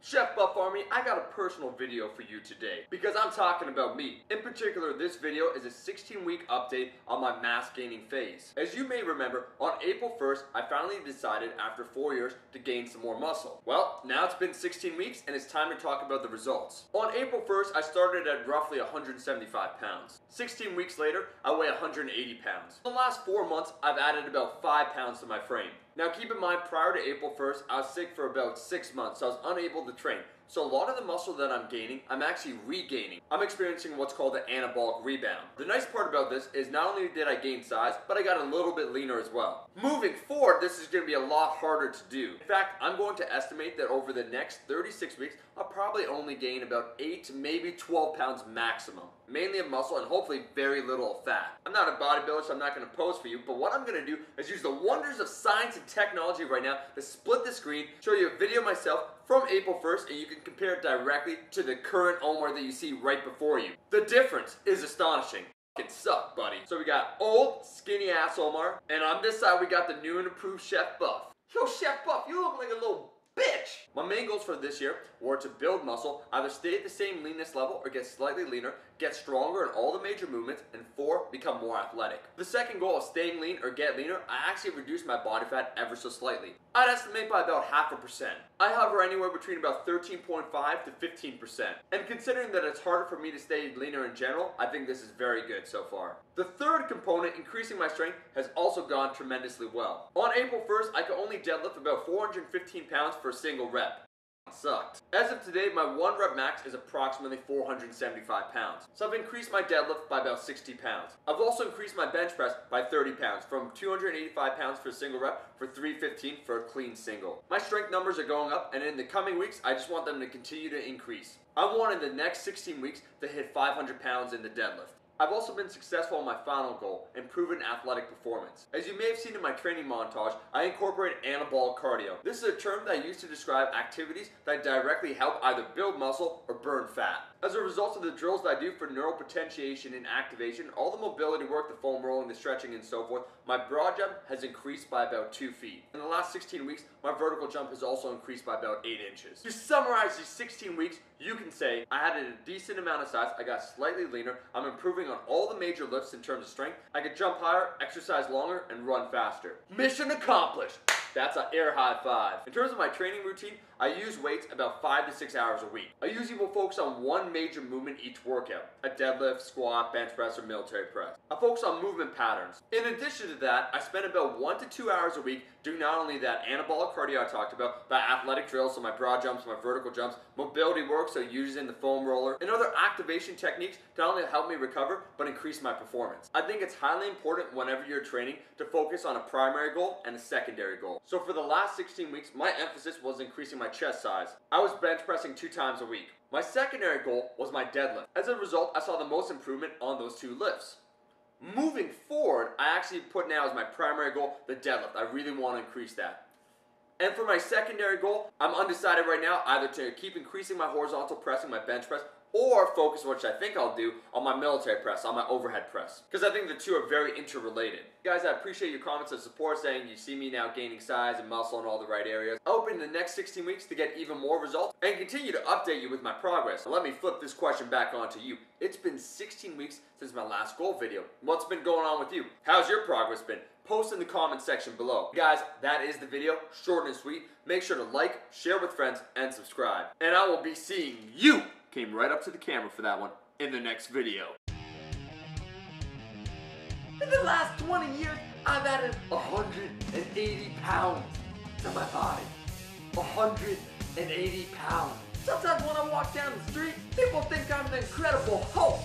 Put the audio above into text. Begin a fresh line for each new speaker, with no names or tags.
Chef Buff Army, I got a personal video for you today because I'm talking about me. In particular, this video is a 16-week update on my mass gaining phase. As you may remember, on April 1st, I finally decided after 4 years to gain some more muscle. Well, now it's been 16 weeks and it's time to talk about the results. On April 1st, I started at roughly 175 pounds. 16 weeks later, I weigh 180 pounds. In the last 4 months, I've added about 5 pounds to my frame. Now keep in mind, prior to April 1st, I was sick for about 6 months, so I was unable to train. So a lot of the muscle that I'm gaining, I'm actually regaining. I'm experiencing what's called an anabolic rebound. The nice part about this is not only did I gain size, but I got a little bit leaner as well. Moving forward, this is going to be a lot harder to do. In fact, I'm going to estimate that over the next 36 weeks, I'll probably only gain about 8 to maybe 12 pounds maximum. Mainly of muscle and hopefully very little of fat. I'm not a bodybuilder, so I'm not going to pose for you, but what I'm going to do is use the wonders of science and technology right now to split the screen, show you a video myself from April 1st, and you can compare it directly to the current Omar that you see right before you. The difference is astonishing. It sucked, buddy. So we got old, skinny ass Omar, and on this side we got the new and improved Chef Buff. Yo, Chef Buff, you look like a little bitch! My main goals for this year were to build muscle, either stay at the same leanness level or get slightly leaner, get stronger in all the major movements, and 4, become more athletic. The second goal of staying lean or get leaner, I actually reduced my body fat ever so slightly. I'd estimate by about 0.5%. I hover anywhere between about 13.5 to 15%. And considering that it's harder for me to stay leaner in general, I think this is very good so far. The third component, increasing my strength, has also gone tremendously well. On April 1st, I could only deadlift about 415 pounds for a single rep. Sucked. As of today, my 1 rep max is approximately 475 pounds. So I've increased my deadlift by about 60 pounds. I've also increased my bench press by 30 pounds, from 285 pounds for a single rep for 315 for a clean single. My strength numbers are going up, and in the coming weeks, I just want them to continue to increase. I want in the next 16 weeks to hit 500 pounds in the deadlift. I've also been successful in my final goal, improving athletic performance. As you may have seen in my training montage, I incorporate anabolic cardio. This is a term that I use to describe activities that directly help either build muscle or burn fat. As a result of the drills that I do for neural potentiation and activation, all the mobility work, the foam rolling, the stretching, and so forth, my broad jump has increased by about 2 feet. In the last 16 weeks, my vertical jump has also increased by about 8 inches. To summarize these 16 weeks, you can say I added a decent amount of size, I got slightly leaner, I'm improving on all the major lifts in terms of strength, I could jump higher, exercise longer, and run faster. Mission accomplished! That's an air high five. In terms of my training routine, I use weights about 5 to 6 hours a week. I usually will focus on one major movement each workout. A deadlift, squat, bench press, or military press. I focus on movement patterns. In addition to that, I spend about 1 to 2 hours a week doing not only that anabolic cardio I talked about, but athletic drills, so my broad jumps, my vertical jumps, mobility work, so using the foam roller, and other activation techniques to not only help me recover, but increase my performance. I think it's highly important whenever you're training to focus on a primary goal and a secondary goal. So for the last 16 weeks, my emphasis was increasing my chest size. I was bench pressing 2 times a week. My secondary goal was my deadlift. As a result, I saw the most improvement on those 2 lifts. Moving forward, I actually put now as my primary goal the deadlift. I really want to increase that. And for my secondary goal, I'm undecided right now either to keep increasing my horizontal pressing, my bench press, or focus, which I think I'll do, on my military press, on my overhead press. Because I think the two are very interrelated. Guys, I appreciate your comments and support saying you see me now gaining size and muscle in all the right areas. I hope in the next 16 weeks to get even more results and continue to update you with my progress. Now let me flip this question back onto you. It's been 16 weeks since my last goal video. What's been going on with you? How's your progress been? Post in the comment section below. Guys, that is the video. Short and sweet. Make sure to like, share with friends, and subscribe. And I will be seeing you, came right up to the camera for that one, in the next video. In the last 20 years, I've added 180 pounds to my body. 180 pounds. Sometimes when I walk down the street, people think I'm the Incredible Hulk.